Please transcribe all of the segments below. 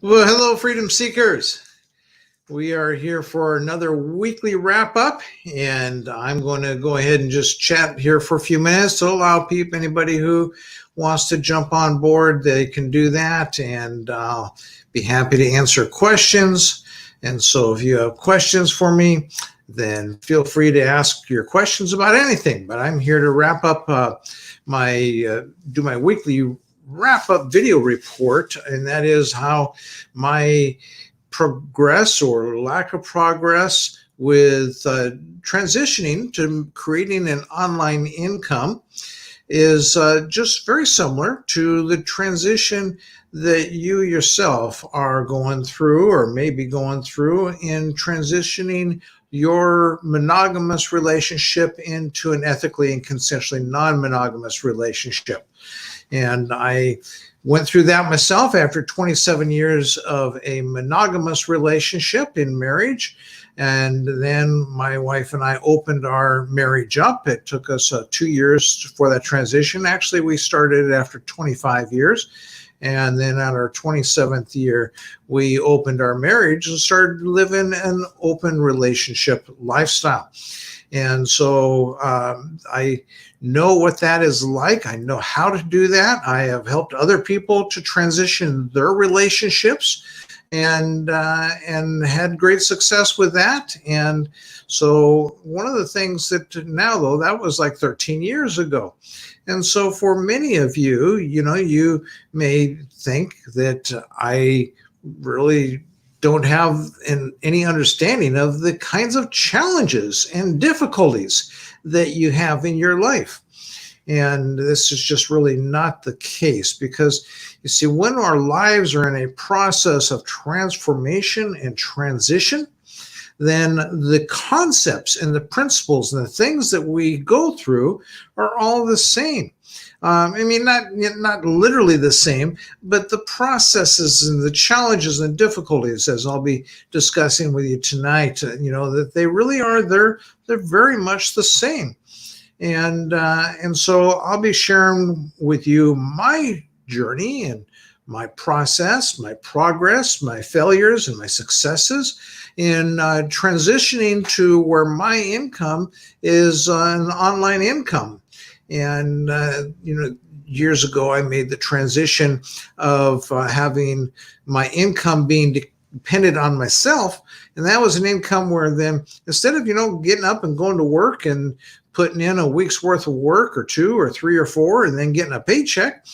Well, hello, freedom seekers. We are here for another weekly wrap up, and I'm going to go ahead and just chat here for a few minutes to allow anybody who wants to jump on board, they can do that, and I'll be happy to answer questions. And so if you have questions for me, then feel free to ask your questions about anything. But I'm here to wrap up do my weekly wrap up video report, and that is how my progress or lack of progress with transitioning to creating an online income is just very similar to the transition that you yourself are going through or maybe going through in transitioning your monogamous relationship into an ethically and consensually non-monogamous relationship. And I went through that myself after 27 years of a monogamous relationship in marriage. And then my wife and I opened our marriage up. It took us 2 years for that transition. Actually, we started after 25 years. And then at our 27th year, we opened our marriage and started living an open relationship lifestyle. And so I know what that is like. I know how to do that. I have helped other people to transition their relationships and had great success with that. And so one of the things that now, though, that was like 13 years ago. And so for many of you, you may think that I really don't have any understanding of the kinds of challenges and difficulties that you have in your life. And this is just really not the case, because you see, when our lives are in a process of transformation and transition, then the concepts and the principles and the things that we go through are all the same. Not literally the same, but the processes and the challenges and difficulties, as I'll be discussing with you tonight, that they really are, they're very much the same. And so I'll be sharing with you my journey and my process, my progress, my failures, and my successes in transitioning to where my income is an online income. And, years ago, I made the transition of having my income being dependent on myself. And that was an income where then instead of, getting up and going to work and putting in a week's worth of work or 2 or 3 or 4 and then getting a paycheck,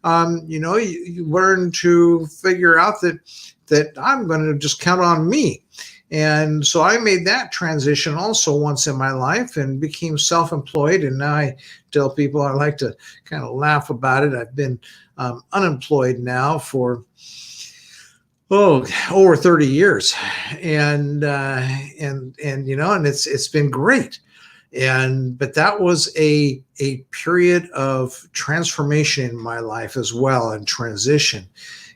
you learn to figure out that I'm going to just count on me. And so I made that transition also once in my life and became self-employed. And now I tell people, I like to kind of laugh about it. I've been unemployed now for over 30 years, and it's been great. But that was a period of transformation in my life as well, and transition.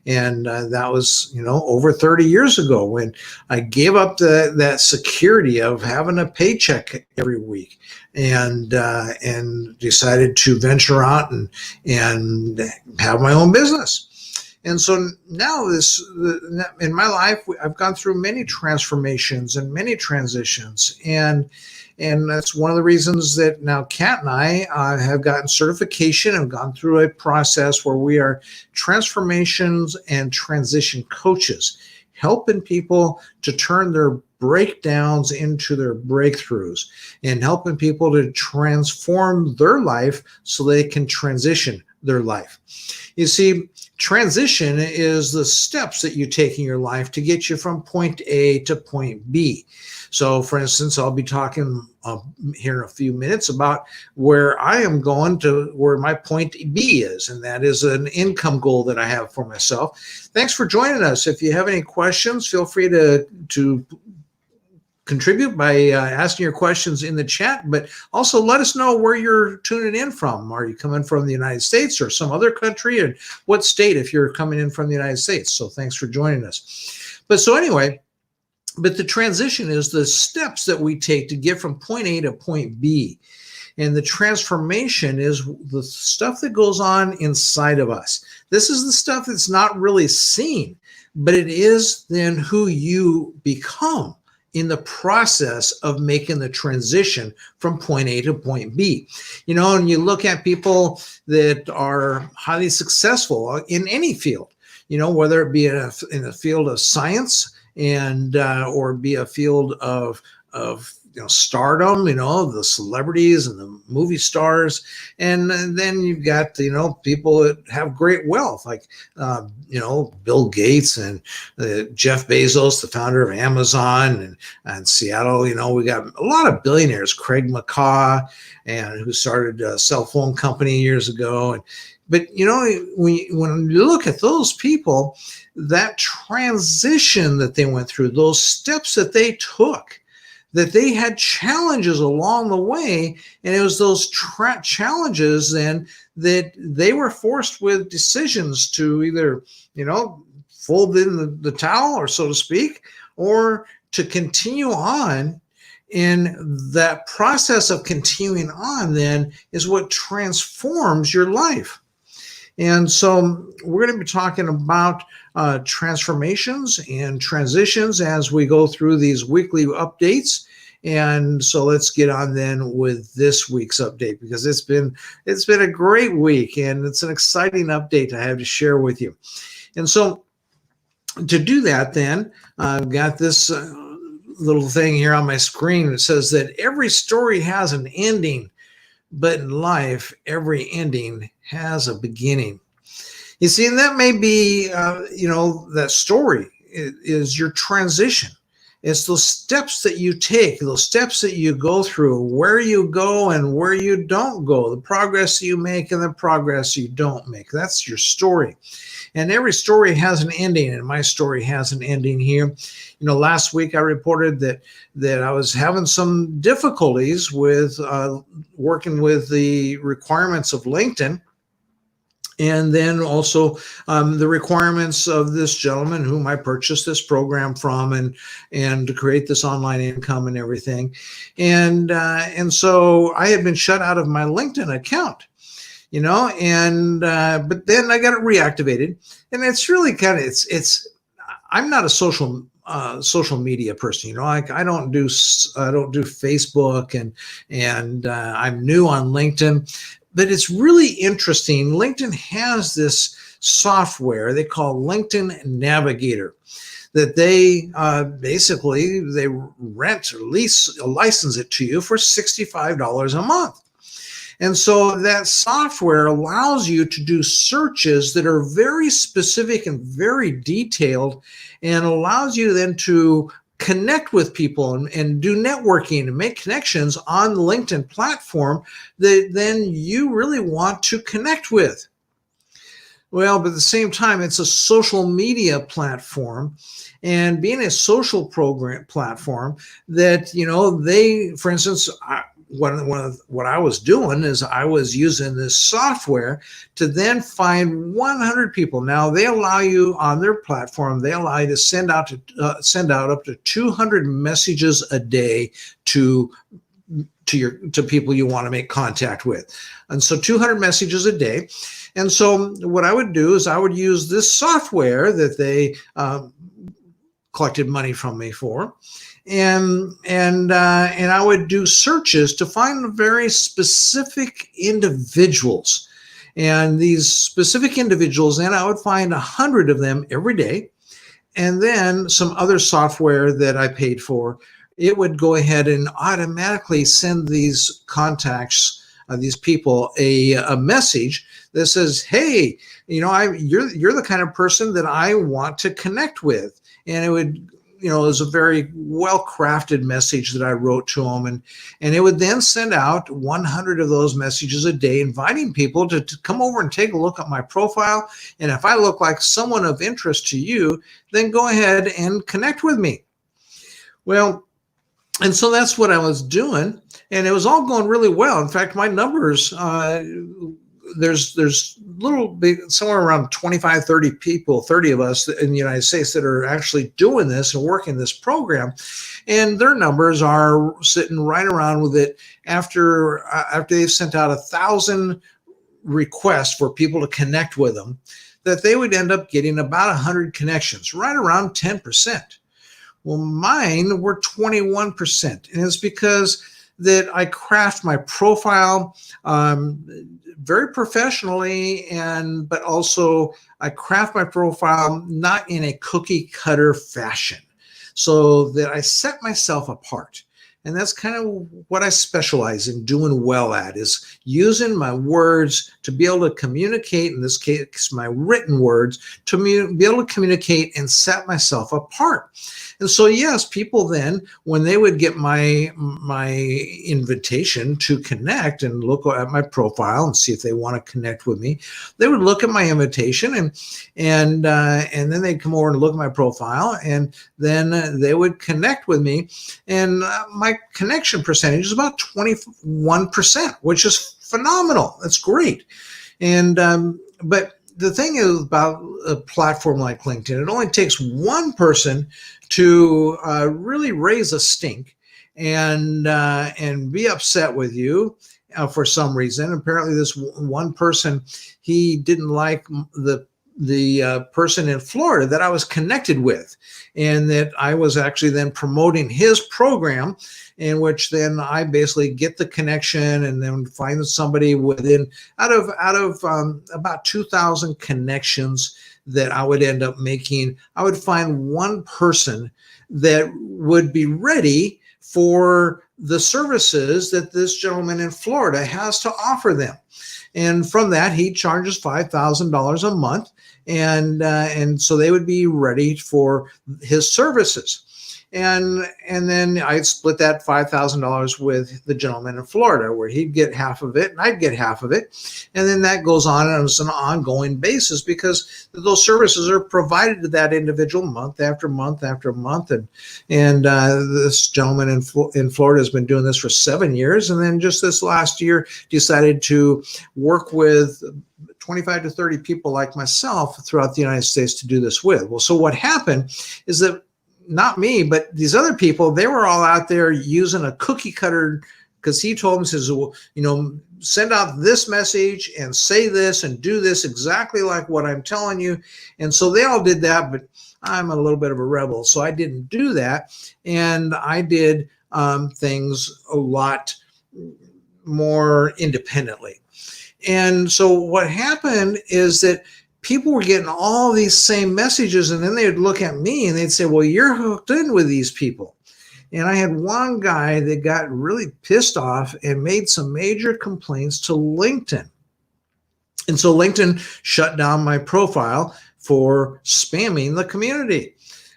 And that was, over 30 years ago, when I gave up that security of having a paycheck every week, and decided to venture out and have my own business. And so now in my life, I've gone through many transformations and many transitions. And that's one of the reasons that now Kat and I have gotten certification and gone through a process where we are transformations and transition coaches, helping people to turn their breakdowns into their breakthroughs, and helping people to transform their life so they can transition their life. You see, transition is the steps that you take in your life to get you from point A to point B. So, for instance, I'll be talking here in a few minutes about where I am going to where my point B is, and that is an income goal that I have for myself. Thanks for joining us. If you have any questions, feel free to contribute by asking your questions in the chat, but also let us know where you're tuning in from. Are you coming from the United States or some other country, and what state if you're coming in from the United States? So thanks for joining us. But the transition is the steps that we take to get from point A to point B. And the transformation is the stuff that goes on inside of us. This is the stuff that's not really seen, but it is then who you become in the process of making the transition from point A to point B. And you look at people that are highly successful in any field, whether it be in a field of science and or be a field of stardom, the celebrities and the movie stars. And then you've got, people that have great wealth, like, Bill Gates and Jeff Bezos, the founder of Amazon, and Seattle. We got a lot of billionaires, Craig McCaw, and who started a cell phone company years ago. But, when you look at those people, that transition that they went through, those steps that they took, that they had challenges along the way, and it was those challenges then that they were forced with decisions to either, fold in the towel, or so to speak, or to continue on. And that process of continuing on then is what transforms your life. And so we're going to be talking about transformations and transitions as we go through these weekly updates. And so let's get on then with this week's update, because it's been a great week, and it's an exciting update I have to share with you. And so to do that, then I've got this little thing here on my screen that says that every story has an ending, but in life, every ending has a beginning. You see, and that may be, that story is your transition. It's those steps that you take, those steps that you go through, where you go and where you don't go, the progress you make and the progress you don't make. That's your story. And every story has an ending, and my story has an ending here. Last week I reported that I was having some difficulties with working with the requirements of LinkedIn, and then also the requirements of this gentleman whom I purchased this program from, and to create this online income and everything. And so I had been shut out of my LinkedIn account. But then I got it reactivated, and it's really kind of, I'm not a social media person. I don't do Facebook, and I'm new on LinkedIn, but it's really interesting. LinkedIn has this software they call LinkedIn Navigator, that they basically rent or license it to you for $65 a month. And so that software allows you to do searches that are very specific and very detailed, and allows you then to connect with people and do networking and make connections on the LinkedIn platform that then you really want to connect with. Well, but at the same time, it's a social media platform, and being a social platform that, for instance, what I was doing is I was using this software to then find 100 people. Now they allow you on their platform, they allow you to send out up to 200 messages a day to people you want to make contact with. And so 200 messages a day. And so what I would do is I would use this software that they collected money from me for. And I would do searches to find very specific individuals, and these specific individuals, and I would find 100 of them every day. And then some other software that I paid for, it would go ahead and automatically send these contacts, these people, a message that says, "Hey, you're the kind of person that I want to connect with." And it would, it was a very well-crafted message that I wrote to them, and it would then send out 100 of those messages a day, inviting people to come over and take a look at my profile. And if I look like someone of interest to you, then go ahead and connect with me. Well, and so that's what I was doing, and it was all going really well. In fact, my numbers, there's little bit, somewhere around 25, 30 people, 30 of us in the United States that are actually doing this and working this program. And their numbers are sitting right around with it after they've sent out 1,000 requests for people to connect with them, that they would end up getting about 100 connections, right around 10%. Well, mine were 21%. And it's because that I craft my profile very professionally, but also I craft my profile not in a cookie cutter fashion, so that I set myself apart. And that's kind of what I specialize in doing well at, is using my words to be able to communicate, in this case, my written words, to be able to communicate and set myself apart. And so, yes, people then, when they would get my invitation to connect and look at my profile and see if they want to connect with me, they would look at my invitation and then they'd come over and look at my profile, and then they would connect with me. And my connection percentage is about 21%, which is phenomenal. That's great. And but the thing is about a platform like LinkedIn, it only takes one person to really raise a stink and be upset with you for some reason. Apparently, this one person, he didn't like the person in Florida that I was connected with, and that I was actually then promoting his program, in which then I basically get the connection and then find somebody within out of about 2,000 connections that I would end up making. I would find one person that would be ready for the services that this gentleman in Florida has to offer them. And from that, he charges $5,000 a month. And so they would be ready for his services. And then I'd split that $5,000 with the gentleman in Florida, where he'd get half of it and I'd get half of it. And then that goes on as an ongoing basis, because those services are provided to that individual month after month after month. And this gentleman in Florida has been doing this for 7 years. And then just this last year decided to work with 25 to 30 people like myself throughout the United States to do this with. Well, so what happened is that not me, but these other people, they were all out there using a cookie cutter, because he told them, says, well, send out this message and say this and do this exactly like what I'm telling you. And so they all did that, but I'm a little bit of a rebel, so I didn't do that. And I did things a lot more independently. And so what happened is that people were getting all these same messages, and then they would look at me and they'd say, well, you're hooked in with these people. And I had one guy that got really pissed off and made some major complaints to LinkedIn. And so LinkedIn shut down my profile for spamming the community.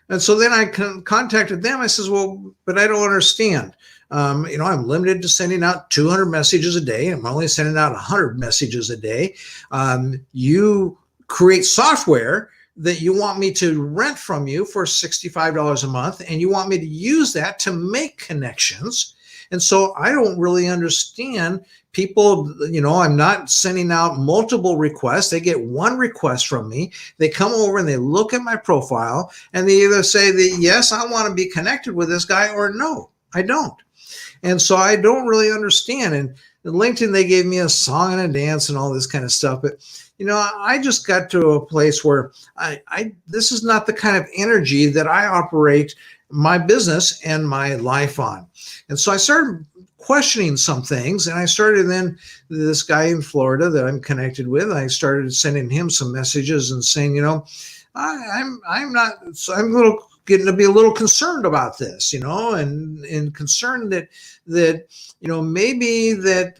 And so then I contacted them. I says, well, but I don't understand. I'm limited to sending out 200 messages a day. I'm only sending out 100 messages a day. You create software that you want me to rent from you for $65 a month, and you want me to use that to make connections. And so I don't really understand people. I'm not sending out multiple requests. They get one request from me. They come over and they look at my profile, and they either say that, yes, I want to be connected with this guy, or no, I don't. And so I don't really understand. And LinkedIn, they gave me a song and a dance and all this kind of stuff. But, I just got to a place where this is not the kind of energy that I operate my business and my life on. And so I started questioning some things, and I started then, this guy in Florida that I'm connected with, I started sending him some messages and saying, I'm getting to be a little concerned about this, and concerned that maybe that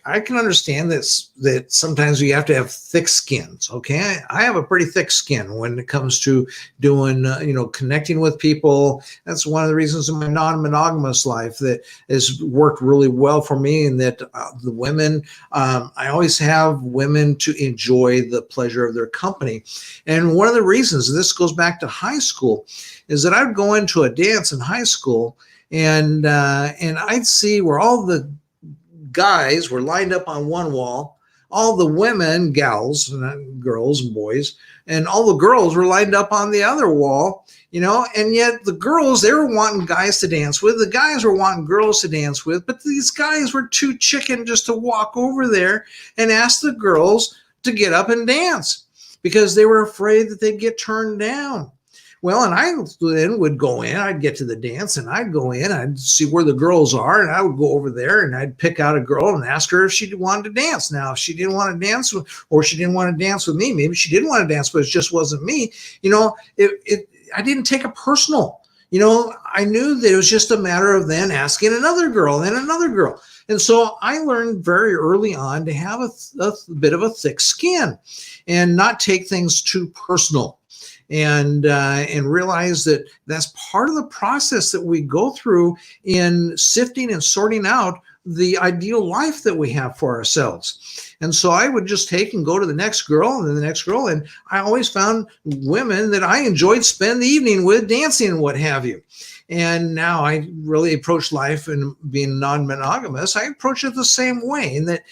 I can understand this, that sometimes you have to have thick skins. Okay. I have a pretty thick skin when it comes to doing, connecting with people. That's one of the reasons in my non-monogamous life that has worked really well for me, and that the women, I always have women to enjoy the pleasure of their company. And one of the reasons, this goes back to high school, is that I'd go into a dance in high school, and I'd see where all the guys were lined up on one wall, all the women, gals, not girls and boys, and all the girls were lined up on the other wall, and yet the girls, they were wanting guys to dance with. The guys were wanting girls to dance with, but these guys were too chicken just to walk over there and ask the girls to get up and dance because they were afraid that they'd get turned down. Well, and I then would go in, I'd get to the dance and I'd go in, I'd see where the girls are, and I would go over there and I'd pick out a girl and ask her if she wanted to dance. Now, if she didn't want to dance or she didn't want to dance with me, maybe she didn't want to dance, but it just wasn't me. I didn't take it personal. I knew that it was just a matter of then asking another girl, then another girl. And so I learned very early on to have a bit of a thick skin and not take things too personal. And realize that that's part of the process that we go through in sifting and sorting out the ideal life that we have for ourselves. And so I would just take and go to the next girl and then the next girl. And I always found women that I enjoyed spending the evening with, dancing and what have you. And now I really approach life and being non-monogamous. I approach it the same way in that,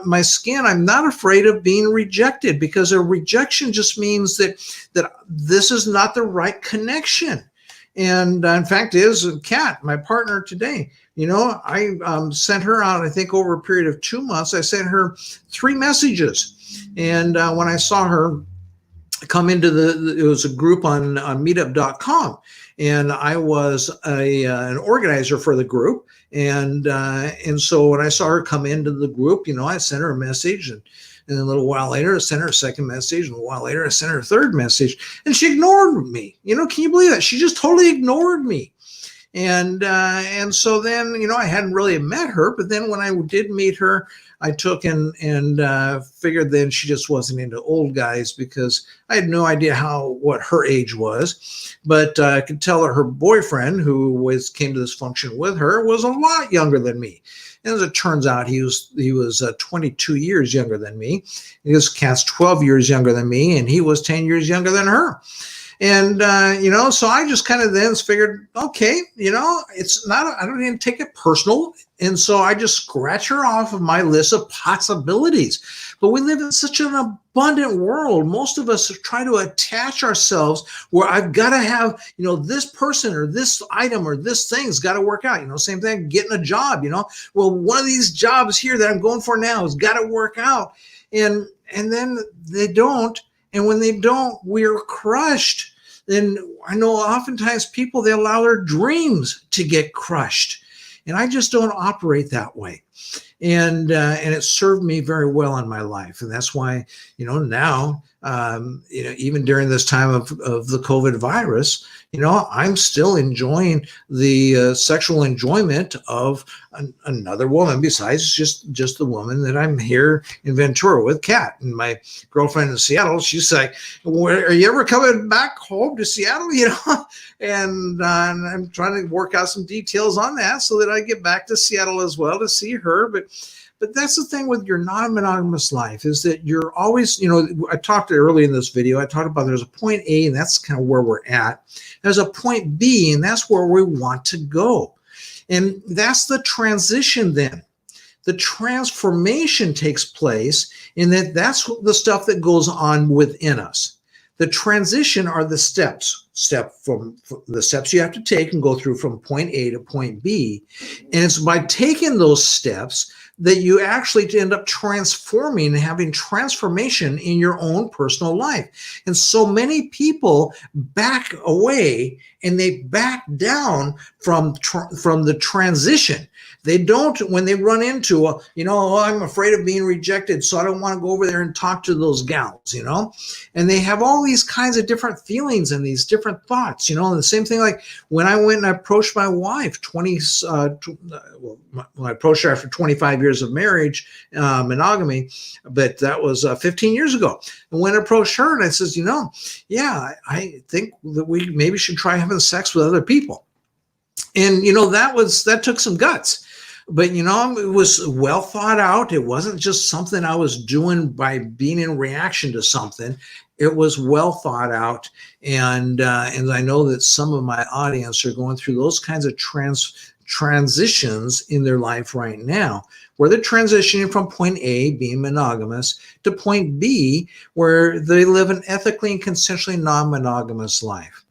my skin, I'm not afraid of being rejected, because a rejection just means that this is not the right connection. And in fact, is Kat, my partner today, I sent her out, I think over a period of 2 months, I sent her 3 messages. And when I saw her come into it was a group on meetup.com. And I was an organizer for the group. And so when I saw her come into the group, I sent her a message, and then a little while later, I sent her a second message. And a while later, I sent her a third message, and she ignored me. Can you believe that? She just totally ignored me. And so then, I hadn't really met her, but then when I did meet her, I took and figured then she just wasn't into old guys, because I had no idea what her age was, but I could tell her boyfriend, who came to this function with her, was a lot younger than me. And as it turns out, he was 22 years younger than me. His cat's 12 years younger than me, and he was 10 years younger than her. And, so I just kind of then figured, okay, it's not, I don't even take it personal. And so I just scratch her off of my list of possibilities. But we live in such an abundant world. Most of us try to attach ourselves where I've got to have, this person or this item or this thing's got to work out. Same thing, getting a job, well, one of these jobs here that I'm going for now has got to work out. And then they don't. And when they don't, we're crushed. Then I know oftentimes people, they allow their dreams to get crushed. And I just don't operate that way. And it served me very well in my life. And that's why, now, even during this time of the COVID virus, I'm still enjoying the sexual enjoyment of another woman besides just the woman that I'm here in Ventura with, Kat. And my girlfriend in Seattle, she's like, are you ever coming back home to Seattle? And I'm trying to work out some details on that so that I get back to Seattle as well to see her. But that's the thing with your non-monogamous life, is that you're always, I talked early in this video, I talked about there's a point A, and that's kind of where we're at. There's a point B, and that's where we want to go. And that's the transition then. The transformation takes place in that's the stuff that goes on within us. The transition are the steps from the steps you have to take and go through from point A to point B. And it's by taking those steps that you actually end up transforming and having transformation in your own personal life. And so many people back away and they back down from the transition. They don't, when they run into, I'm afraid of being rejected, so I don't want to go over there and talk to those gals, and they have all these kinds of different feelings and these different thoughts, and the same thing like when I went and I approached my wife, when I approached her after 25 years of marriage, monogamy, but that was 15 years ago. And when I approached her and I says, I think that we maybe should try having sex with other people. And, that took some guts. But, it was well thought out. It wasn't just something I was doing by being in reaction to something. It was well thought out. And I know that some of my audience are going through those kinds of transitions in their life right now, where they're transitioning from point A, being monogamous, to point B, where they live an ethically and consensually non-monogamous life.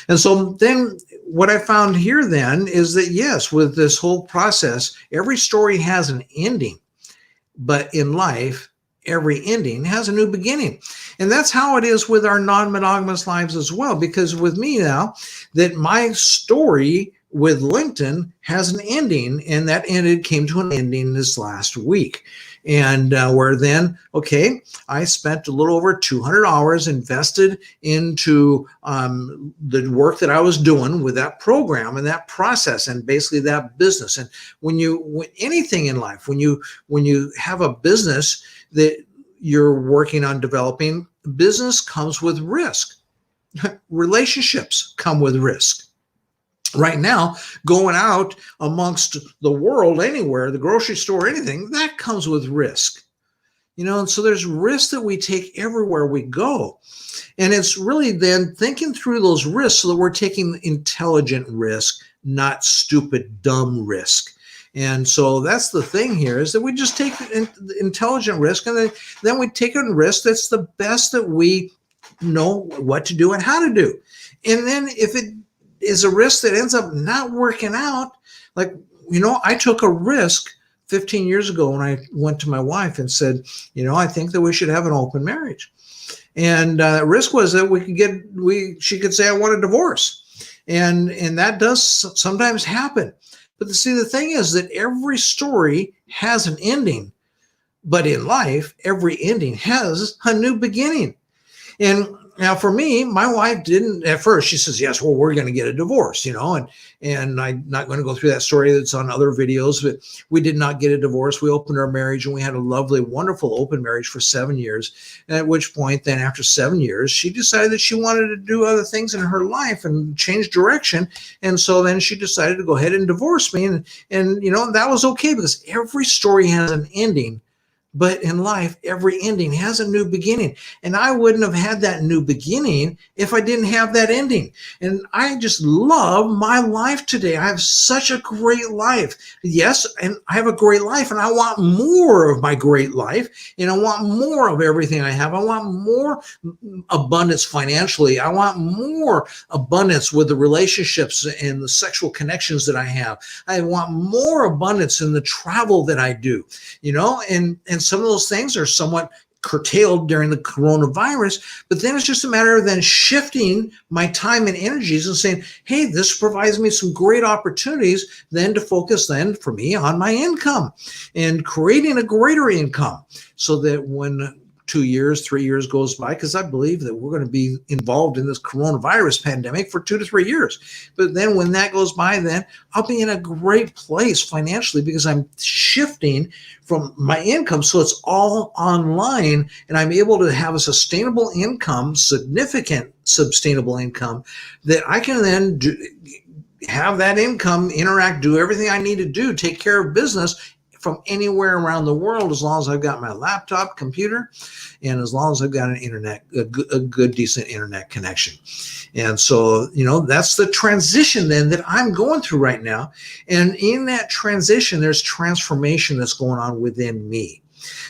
And so then what I found here then is that, yes, with this whole process, every story has an ending, but in life, every ending has a new beginning. And that's how it is with our non-monogamous lives as well, because with me now, that my story with LinkedIn has an ending, and that came to an ending this last week. And where then, okay, I spent a little over 200 hours invested into the work that I was doing with that program and that process and basically that business. And when anything in life, when you have a business that you're working on developing, business comes with risk. Relationships come with risk. Right now, going out amongst the world, anywhere, the grocery store, anything, that comes with risk. And so there's risk that we take everywhere we go. And it's really then thinking through those risks so that we're taking intelligent risk, not stupid, dumb risk. And so that's the thing here, is that we just take intelligent risk, and then we take a risk that's the best that we know what to do and how to do. And then if it is a risk that ends up not working out, like, I took a risk 15 years ago when I went to my wife and said, I think that we should have an open marriage. And risk was that she could say, I want a divorce. And that does sometimes happen. But see, the thing is that every story has an ending, but in life, every ending has a new beginning. And now for me, my wife didn't at first. She says, yes, well, we're going to get a divorce, and I'm not going to go through that story that's on other videos, but we did not get a divorce. We opened our marriage, and we had a lovely, wonderful open marriage for 7 years. And at which point then after 7 years, she decided that she wanted to do other things in her life and change direction. And so then she decided to go ahead and divorce me. And that was okay, because every story has an ending. But in life, every ending has a new beginning. And I wouldn't have had that new beginning if I didn't have that ending. And I just love my life today. I have such a great life. Yes, and I have a great life, and I want more of my great life. And I want more of everything I have. I want more abundance financially. I want more abundance with the relationships and the sexual connections that I have. I want more abundance in the travel that I do, and some of those things are somewhat curtailed during the coronavirus, but then it's just a matter of then shifting my time and energies and saying, hey, this provides me some great opportunities then to focus then for me on my income and creating a greater income, so that when 2 years, 3 years goes by, because I believe that we're going to be involved in this coronavirus pandemic for 2 to 3 years. But then when that goes by, then I'll be in a great place financially, because I'm shifting from my income. So it's all online, and I'm able to have a sustainable income, significant sustainable income, that I can then have that income interact, do everything I need to do, take care of business from anywhere around the world, as long as I've got my laptop, computer, and as long as I've got an internet, a good, decent internet connection. And so, that's the transition then that I'm going through right now. And in that transition, there's transformation that's going on within me.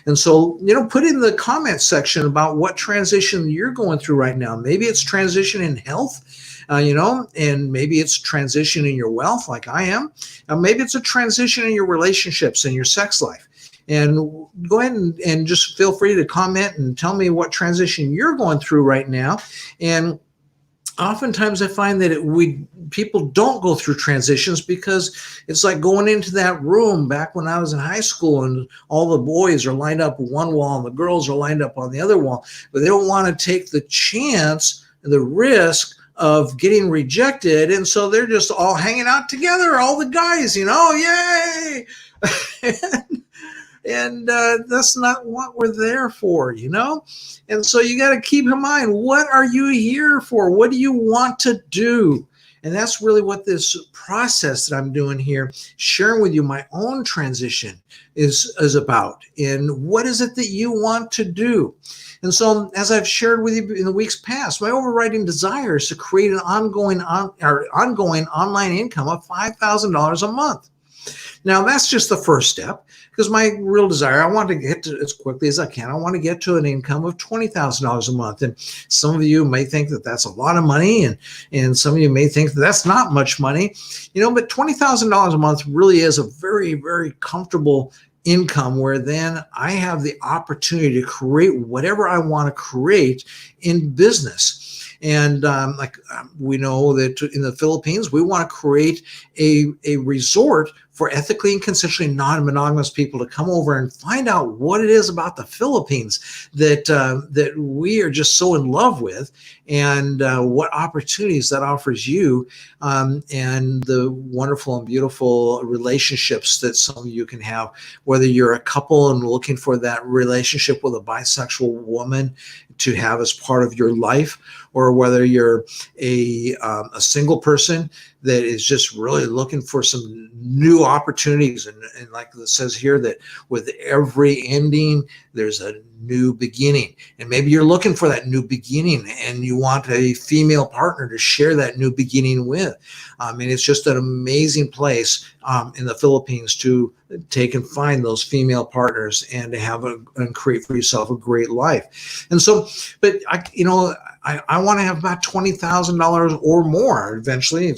And so, put in the comment section about what transition you're going through right now. Maybe it's transition in health, and maybe it's transition in your wealth like I am. Maybe it's a transition in your relationships and your sex life. And go ahead and just feel free to comment and tell me what transition you're going through right now. And oftentimes I find that people don't go through transitions, because it's like going into that room back when I was in high school, and all the boys are lined up on one wall and the girls are lined up on the other wall, but they don't want to take the chance, the risk of getting rejected. And so they're just all hanging out together, all the guys, yay. And that's not what we're there for, And so you got to keep in mind, what are you here for? What do you want to do? And that's really what this process that I'm doing here, sharing with you my own transition is about. And what is it that you want to do? And so, as I've shared with you in the weeks past, my overriding desire is to create an ongoing online income of $5,000 a month. Now, that's just the first step, because my real desire, I want to get to as quickly as I can. I want to get to an income of $20,000 a month. And some of you may think that that's a lot of money, and some of you may think that that's not much money, but $20,000 a month really is a very, very comfortable income, where then I have the opportunity to create whatever I want to create in business. And we know that in the Philippines, we want to create a resort for ethically and consensually non-monogamous people to come over and find out what it is about the Philippines that we are just so in love with, and what opportunities that offers you, and the wonderful and beautiful relationships that some of you can have, whether you're a couple and looking for that relationship with a bisexual woman to have as part of your life, or whether you're a single person that is just really looking for some new opportunities. And like it says here, that with every ending, there's a new beginning. And maybe you're looking for that new beginning, and you want a female partner to share that new beginning with. And it's just an amazing place in the Philippines to take and find those female partners and to have and create for yourself a great life. And so, but I want to have about $20,000 or more eventually.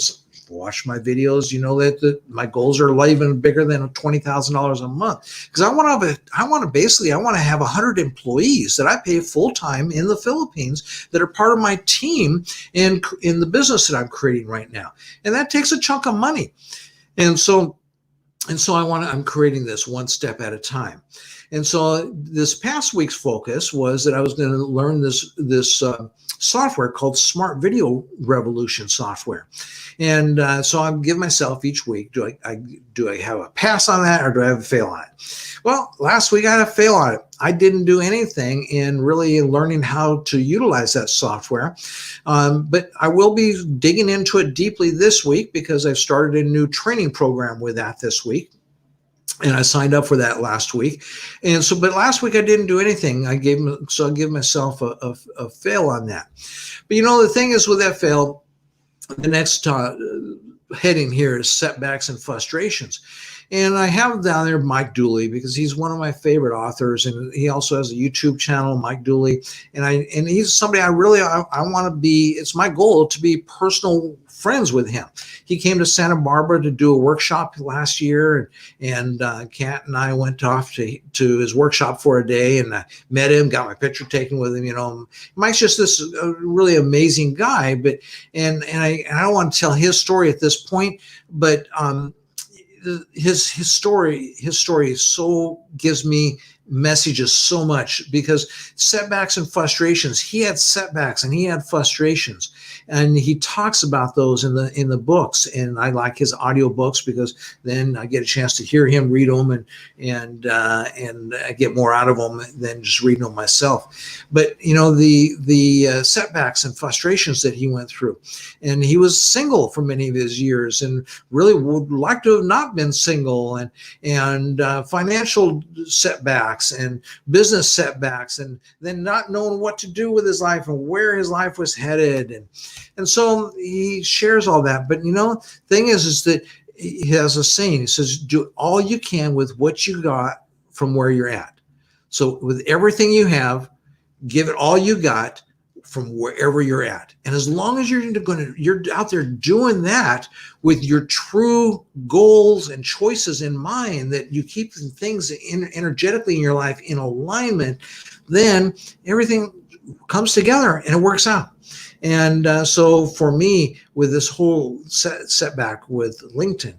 Watch my videos, that my goals are even bigger than $20,000 a month, because I want to have 100 employees that I pay full time in the Philippines that are part of my team in the business that I'm creating right now, and that takes a chunk of money. And so I'm creating this one step at a time. And so this past week's focus was that I was going to learn this software called Smart Video Revolution software. And so I give myself each week, do I have a pass on that, or do I have a fail on it? Well, last week I had a fail on it. I didn't do anything in really learning how to utilize that software. But I will be digging into it deeply this week, because I've started a new training program with that this week. And I signed up for that last week. And so, but last week I didn't do anything. I give myself a fail on that. But the thing is with that fail, the next heading here is setbacks and frustrations. And I have down there Mike Dooley, because he's one of my favorite authors, and he also has a YouTube channel, Mike Dooley. And he's somebody I want to be. It's my goal to be personal friends with him. He came to Santa Barbara to do a workshop last year, and Kat and I went off to his workshop for a day, and I met him, got my picture taken with him. Mike's just this really amazing guy. But and I don't want to tell his story at this point, but his story so gives me messages so much, because setbacks and frustrations, he had setbacks and he had frustrations, and he talks about those in the books. And I like his audio books, because then I get a chance to hear him read them, and I get more out of them than just reading them myself. But the setbacks and frustrations that he went through, and he was single for many of his years, and really would like to have not been single, and financial setbacks and business setbacks, and then not knowing what to do with his life and where his life was headed. And so he shares all that. But thing is that he has a saying. He says, do all you can with what you got from where you're at. So with everything you have, give it all you got from wherever you're at. And as long as you're out there doing that with your true goals and choices in mind, that you keep things energetically in your life in alignment, then everything comes together and it works out. And so for me, with this whole setback with LinkedIn,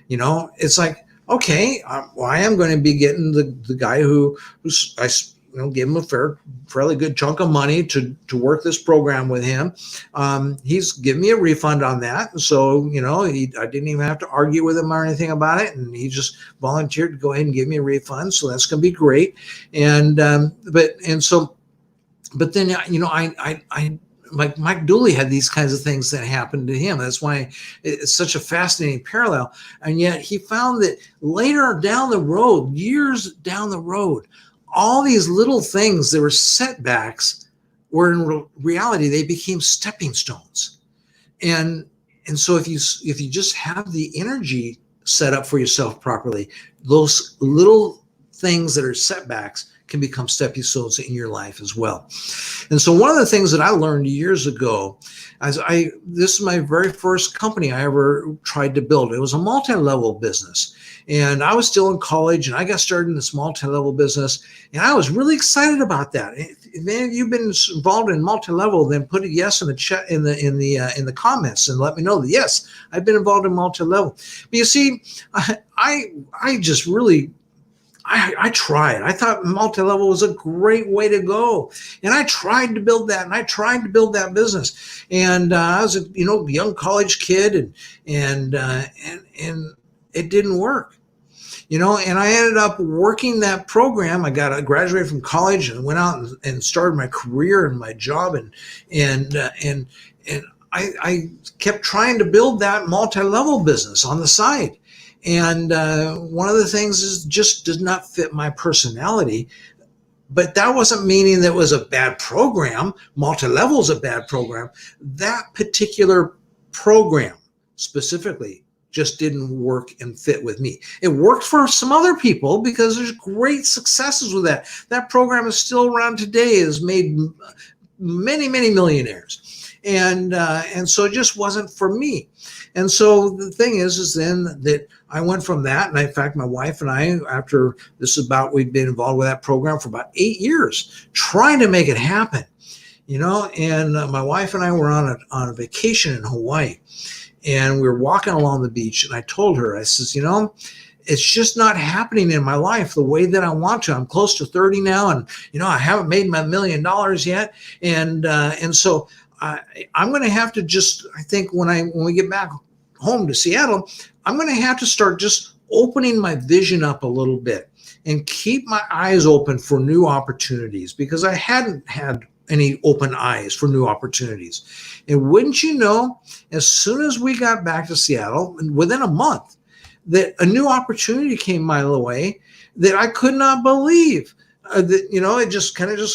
it's like, okay, I am going to be getting the guy who's give him a fairly good chunk of money to work this program with him. He's given me a refund on that. So, I didn't even have to argue with him or anything about it. And he just volunteered to go ahead and give me a refund. So that's going to be great. But then, Mike Dooley had these kinds of things that happened to him. That's why it's such a fascinating parallel. And yet he found that later down the road, years down the road, all these little things that were setbacks were in reality, they became stepping stones. And so if you just have the energy set up for yourself properly, those little things that are setbacks can become stepping stones in your life as well. And so one of the things that I learned years ago, this is my very first company I ever tried to build. It was a multi-level business. And I was still in college, and I got started in this multi-level business, and I was really excited about that. If any of you've been involved in multi-level, then put a yes in the chat in the comments and let me know that yes, I've been involved in multi-level. But you see, I just really I tried. I thought multi-level was a great way to go, and I tried to build that, and I tried to build that business. And I was a young college kid, and it didn't work. And I ended up working that program. I graduated from college and went out and started my career and my job, and I kept trying to build that multi-level business on the side. And one of the things is just did not fit my personality. But that wasn't meaning that it was a bad program. Multi-level is a bad program. That particular program specifically just didn't work and fit with me. It worked for some other people because there's great successes with that. That program is still around today. It has made many, many millionaires. And so it just wasn't for me. And so the thing is then that I went from that. And in fact, my wife and I, after we've been involved with that program for about 8 years, trying to make it happen, and my wife and I were on a vacation in Hawaii, and we were walking along the beach, and I told her, I says, it's just not happening in my life the way that I want to. I'm close to 30 now, and I haven't made my $1 million yet, and so I'm going to have to I think when we get back home to Seattle, I'm going to have to start just opening my vision up a little bit and keep my eyes open for new opportunities, because I hadn't had any open eyes for new opportunities. And wouldn't you know, as soon as we got back to Seattle, within a month, that a new opportunity came my way that I could not believe. It just kind of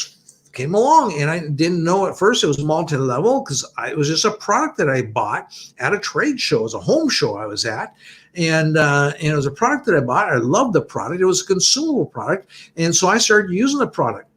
came along, and I didn't know at first it was multi-level because it was just a product that I bought at a trade show. It was a home show I was at, and it was a product that I bought. I loved the product. It was a consumable product, and so I started using the product.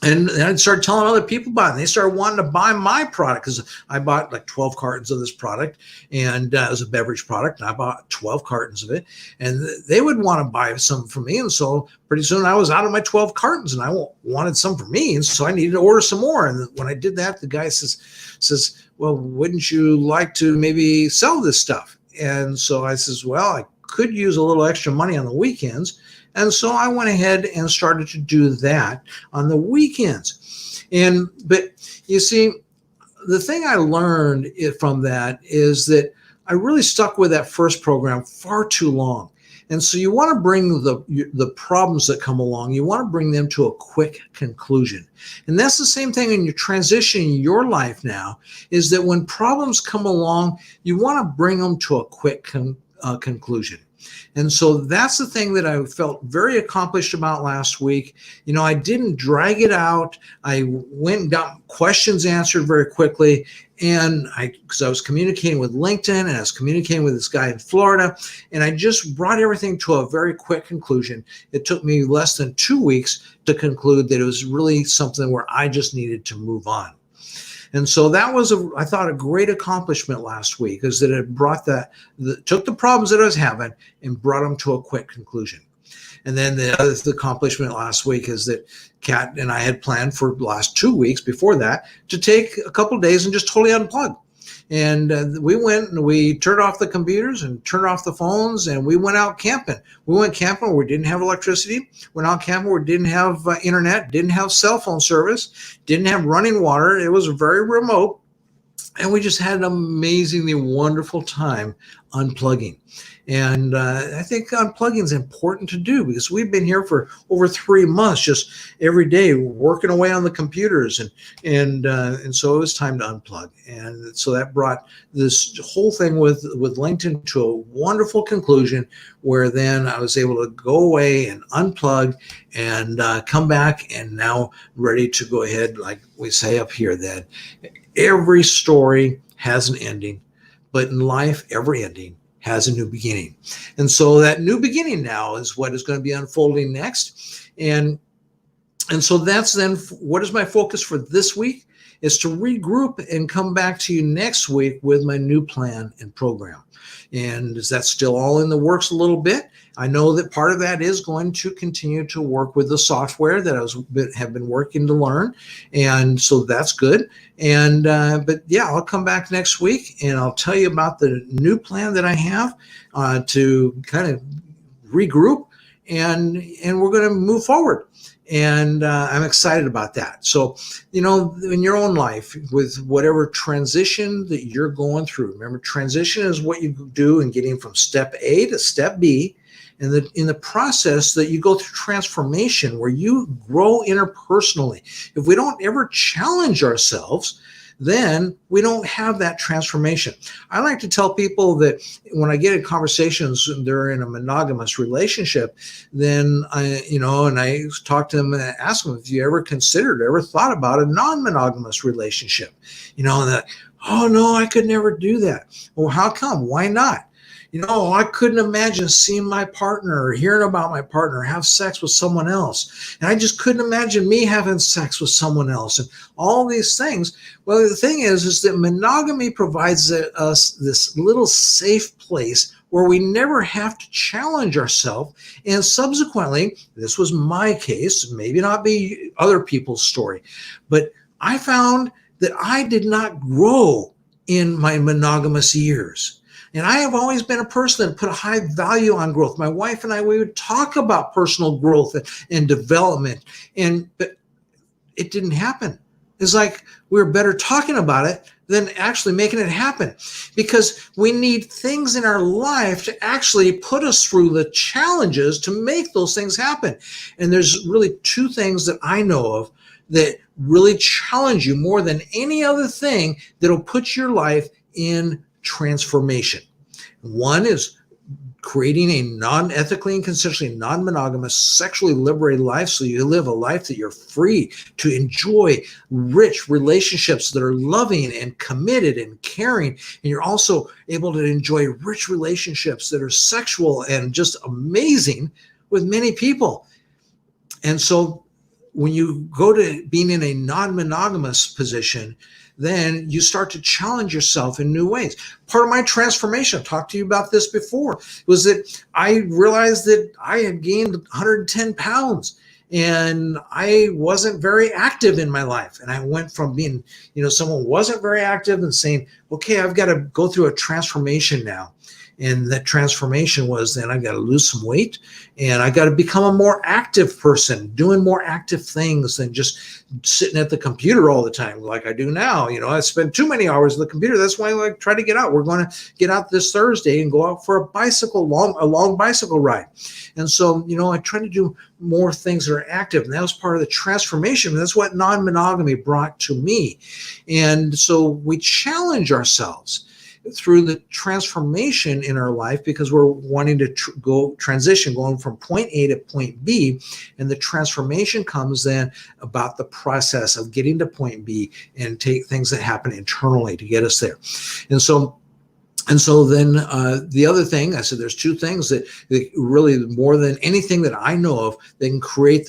And then I started telling other people about it. And they started wanting to buy my product because I bought like 12 cartons of this product, and it was a beverage product. And I bought 12 cartons of it, and they would want to buy some from me. And so pretty soon I was out of my 12 cartons, and I wanted some for me. And so I needed to order some more. And when I did that, the guy says, well, wouldn't you like to maybe sell this stuff? And so I says, well, I could use a little extra money on the weekends. And so I went ahead and started to do that on the weekends. But you see, the thing I learned from that is that I really stuck with that first program far too long. And so you want to bring the problems that come along, you want to bring them to a quick conclusion. And that's the same thing in your transition in your life now, is that when problems come along, you want to bring them to a quick conclusion. And so that's the thing that I felt very accomplished about last week. I didn't drag it out. I went and got questions answered very quickly. And because I was communicating with LinkedIn, and I was communicating with this guy in Florida, and I just brought everything to a very quick conclusion. It took me less than 2 weeks to conclude that it was really something where I just needed to move on. And so that was, I thought, a great accomplishment last week, is that it brought took the problems that I was having and brought them to a quick conclusion. And then the other accomplishment last week is that Kat and I had planned for the last 2 weeks before that to take a couple of days and just totally unplug. And we went and we turned off the computers and turned off the phones, and we went out camping. We went camping where we didn't have electricity. Went out camping where we didn't have internet, didn't have cell phone service, didn't have running water. It was very remote. And we just had an amazingly wonderful time unplugging. And I think unplugging is important to do because we've been here for over 3 months, just every day working away on the computers, and so it was time to unplug. And so that brought this whole thing with LinkedIn to a wonderful conclusion, where then I was able to go away and unplug and come back, and now ready to go ahead, like we say up here, that every story has an ending, but in life, every ending has a new beginning. And so that new beginning now is what is going to be unfolding next. And so that's then what is my focus for this week, is to regroup and come back to you next week with my new plan and program. And is that still all in the works a little bit? I know that part of that is going to continue to work with the software that have been working to learn. And so that's good. And but yeah, I'll come back next week and I'll tell you about the new plan that I have to kind of regroup, and we're going to move forward. And I'm excited about that. So, in your own life, with whatever transition that you're going through, remember, transition is what you do in getting from step A to step B. And in the process that you go through transformation, where you grow interpersonally. If we don't ever challenge ourselves, then we don't have that transformation. I like to tell people that when I get in conversations and they're in a monogamous relationship, then I talk to them and ask them, if you ever thought about a non-monogamous relationship? And that, oh no, I could never do that. Well, how come? Why not? I couldn't imagine seeing my partner or hearing about my partner have sex with someone else. And I just couldn't imagine me having sex with someone else, and all these things. Well, the thing is that monogamy provides us this little safe place where we never have to challenge ourselves. And subsequently, this was my case, maybe not be other people's story, but I found that I did not grow in my monogamous years. And I have always been a person that put a high value on growth. My wife and I, we would talk about personal growth and development, but it didn't happen. It's like we were better talking about it than actually making it happen, because we need things in our life to actually put us through the challenges to make those things happen. And there's really 2 things that I know of that really challenge you more than any other thing that'll put your life in transformation. One is creating a non-ethically and consensually non-monogamous, sexually liberated life, so you live a life that you're free to enjoy rich relationships that are loving and committed and caring, and you're also able to enjoy rich relationships that are sexual and just amazing with many people. And so when you go to being in a non-monogamous position, then you start to challenge yourself in new ways. Part of my transformation, I've talked to you about this before, was that I realized that I had gained 110 pounds and I wasn't very active in my life. And I went from being, someone who wasn't very active and saying, okay, I've got to go through a transformation now. And that transformation was, then I got to lose some weight and I got to become a more active person, doing more active things than just sitting at the computer all the time like I do now. I spend too many hours on the computer. That's why I try to get out. We're going to get out this Thursday and go out for a long bicycle ride. And so, I try to do more things that are active. And that was part of the transformation. That's what non-monogamy brought to me. And so we challenge ourselves through the transformation in our life, because we're wanting to transition, going from point A to point B. And the transformation comes then about the process of getting to point B and take things that happen internally to get us there. And so then the other thing, I said there's 2 things that really, more than anything that I know of, that can create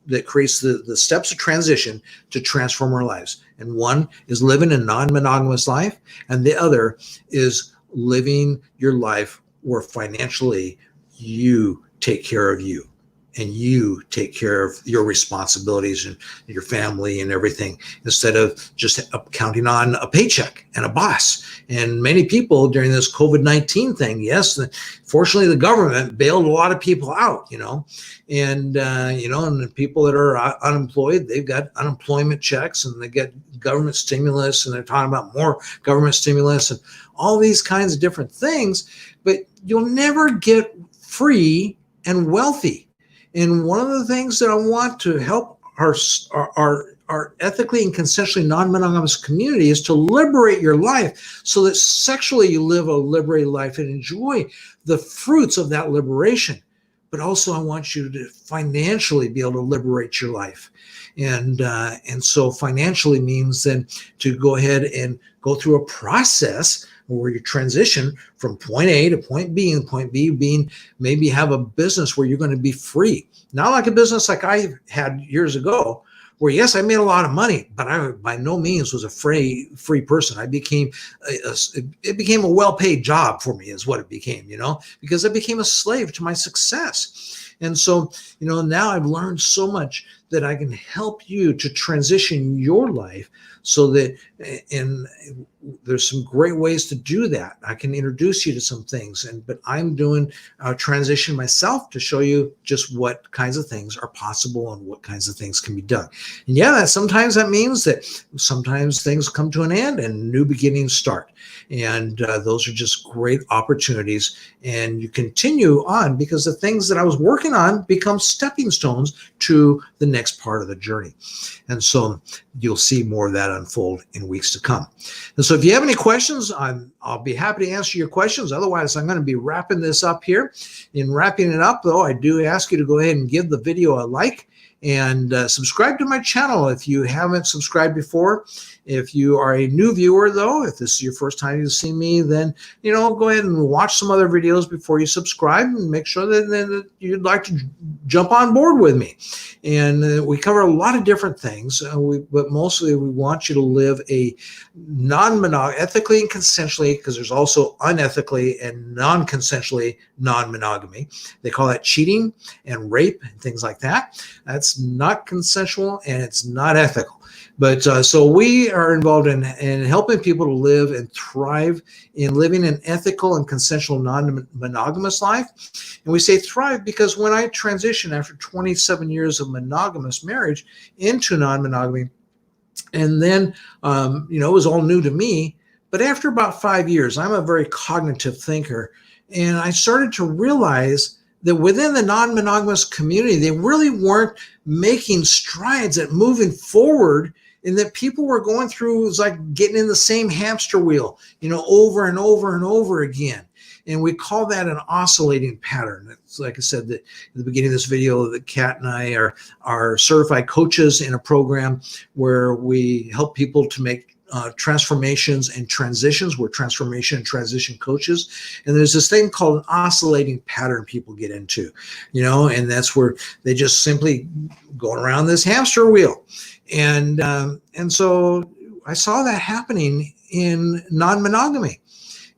that creates the steps of transition to transform our lives. And one is living a non-monogamous life, and the other is living your life where financially you take care of you. and you take care of your responsibilities and your family and everything, instead of just counting on a paycheck and a boss. And many people during this COVID-19 thing, yes, fortunately the government bailed a lot of people out, and and the people that are unemployed, they've got unemployment checks and they get government stimulus, and they're talking about more government stimulus and all these kinds of different things. But you'll never get free and wealthy. And one of the things that I want to help our ethically and consensually non-monogamous community is to liberate your life, so that sexually you live a liberated life and enjoy the fruits of that liberation. But also I want you to financially be able to liberate your life. And so financially means then to go ahead and go through a process where you transition from point A to point B, and point B being maybe have a business where you're going to be free. Not like a business like I had years ago, where yes, I made a lot of money, but I by no means was a free person. I became it became a well-paid job for me, is what it became, because I became a slave to my success. And so, now I've learned so much that I can help you to transition your life, so that, and there's some great ways to do that. I can introduce you to some things, but I'm doing a transition myself to show you just what kinds of things are possible and what kinds of things can be done. And yeah, sometimes that means that sometimes things come to an end and new beginnings start. And those are just great opportunities. And you continue on, because the things that I was working on become stepping stones to the next part of the journey. And so you'll see more of that unfold in weeks to come. And so if you have any questions, I'll be happy to answer your questions. Otherwise, I'm going to be wrapping this up here. In wrapping it up, though, I do ask you to go ahead and give the video a like, and subscribe to my channel if you haven't subscribed before. If you are a new viewer, though, if this is your first time you've seen me, then go ahead and watch some other videos before you subscribe, and make sure that you'd like to jump on board with me. And we cover a lot of different things, but mostly we want you to live a ethically and consensually, because there's also unethically and non-consensually non-monogamy. They call that cheating and rape and things like that. That's not consensual and it's not ethical. But so we are involved in helping people to live and thrive in living an ethical and consensual non-monogamous life. And we say thrive because when I transitioned after 27 years of monogamous marriage into non-monogamy, and then, it was all new to me. But after about 5 years, I'm a very cognitive thinker, and I started to realize that within the non-monogamous community, they really weren't making strides at moving forward, in that people were going through, it was like getting in the same hamster wheel, over and over and over again. And we call that an oscillating pattern. It's like I said that at the beginning of this video, that Kat and I are certified coaches in a program where we help people to make transformations and transitions. We're transformation and transition coaches. And there's this thing called an oscillating pattern people get into, and that's where they just simply go around this hamster wheel. And so I saw that happening in non-monogamy.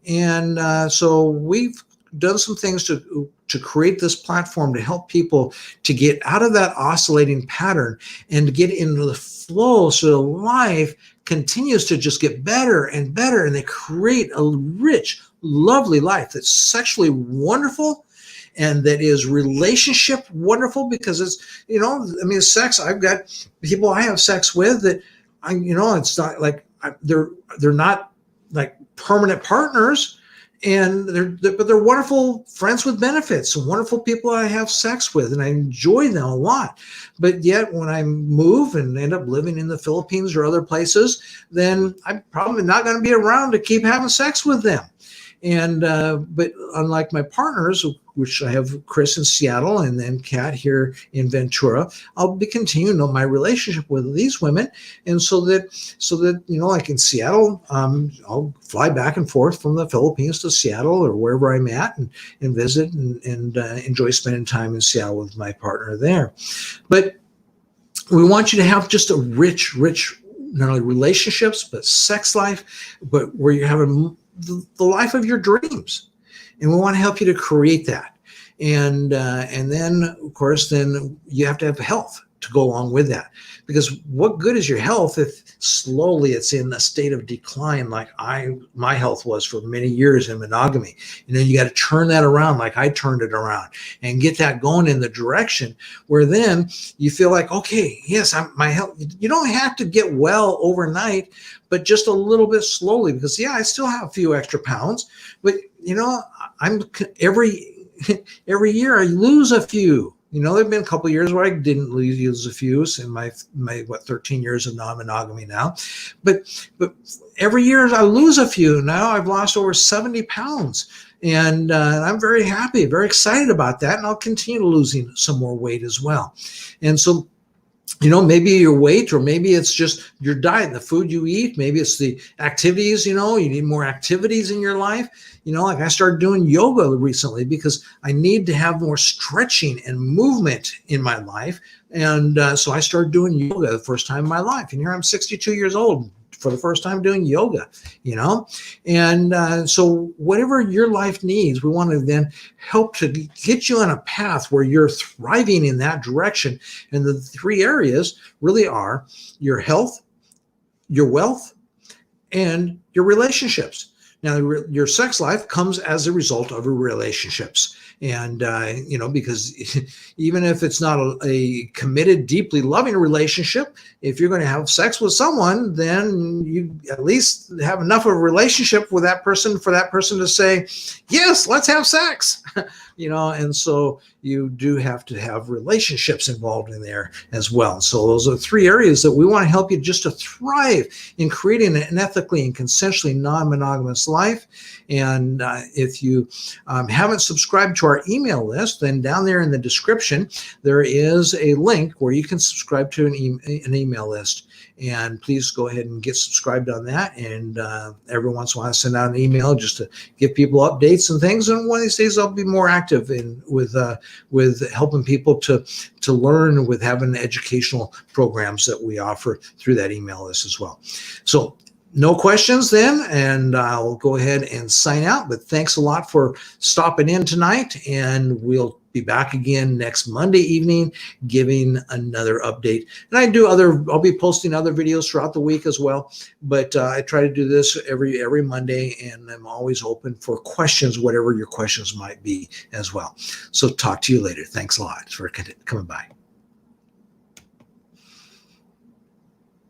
And so we've done some things to create this platform to help people to get out of that oscillating pattern and to get into the flow, so life continues to just get better and better, and they create a rich, lovely life that's sexually wonderful and that is relationship wonderful, because it's, sex. I've got people I have sex with that it's not like they're not like permanent partners, and they're wonderful friends with benefits, wonderful people I have sex with, and I enjoy them a lot. But yet when I move and end up living in the Philippines or other places, then I'm probably not going to be around to keep having sex with them. And but unlike my partners, which I have Chris in Seattle and then Kat here in Ventura, I'll be continuing my relationship with these women. And so that like in Seattle, I'll fly back and forth from the Philippines to Seattle or wherever I'm at and visit and enjoy spending time in Seattle with my partner there. But we want you to have just a rich, not only relationships, but sex life, but where you're having the life of your dreams. And we want to help you to create that. And then of course then you have to have health to go along with that, because what good is your health if slowly it's in a state of decline, like my health was for many years in monogamy. You got to turn that around, like I turned it around, and get that going in the direction where then you feel like, okay, yes, my health. You don't have to get well overnight, but just a little bit slowly, because I still have a few extra pounds, but I'm every year I lose a few. There've been a couple of years where I didn't lose a few in my 13 years of non-monogamy now, but every year I lose a few. Now I've lost over 70 pounds, and I'm very happy, very excited about that, and I'll continue losing some more weight as well. And so, maybe your weight, or maybe it's just your diet, the food you eat. Maybe it's the activities, you need more activities in your life. Like I started doing yoga recently because I need to have more stretching and movement in my life. And so I started doing yoga the first time in my life. And here I'm 62 years old for the first time doing yoga, and so whatever your life needs, we want to then help to get you on a path where you're thriving in that direction. And the three areas really are your health, your wealth, and your relationships. Now, your sex life comes as a result of your relationships. And, because even if it's not a committed, deeply loving relationship, if you're going to have sex with someone, then you at least have enough of a relationship with that person for that person to say, yes, let's have sex, and so you do have to have relationships involved in there as well. So those are three areas that we want to help you just to thrive in creating an ethically and consensually non-monogamous life. And if you haven't subscribed to our email list, then down there in the description, there is a link where you can subscribe to an email list. And please go ahead and get subscribed on that. And every once in a while I send out an email just to give people updates and things. And one of these days I'll be more active with helping people to learn, with having educational programs that we offer through that email list as well. So no questions then, and I'll go ahead and sign out. But thanks a lot for stopping in tonight, and we'll be back again next Monday evening giving another update. And I'll be posting other videos throughout the week as well, but I try to do this every Monday, and I'm always open for questions, whatever your questions might be as well. So talk to you later. Thanks a lot for coming by.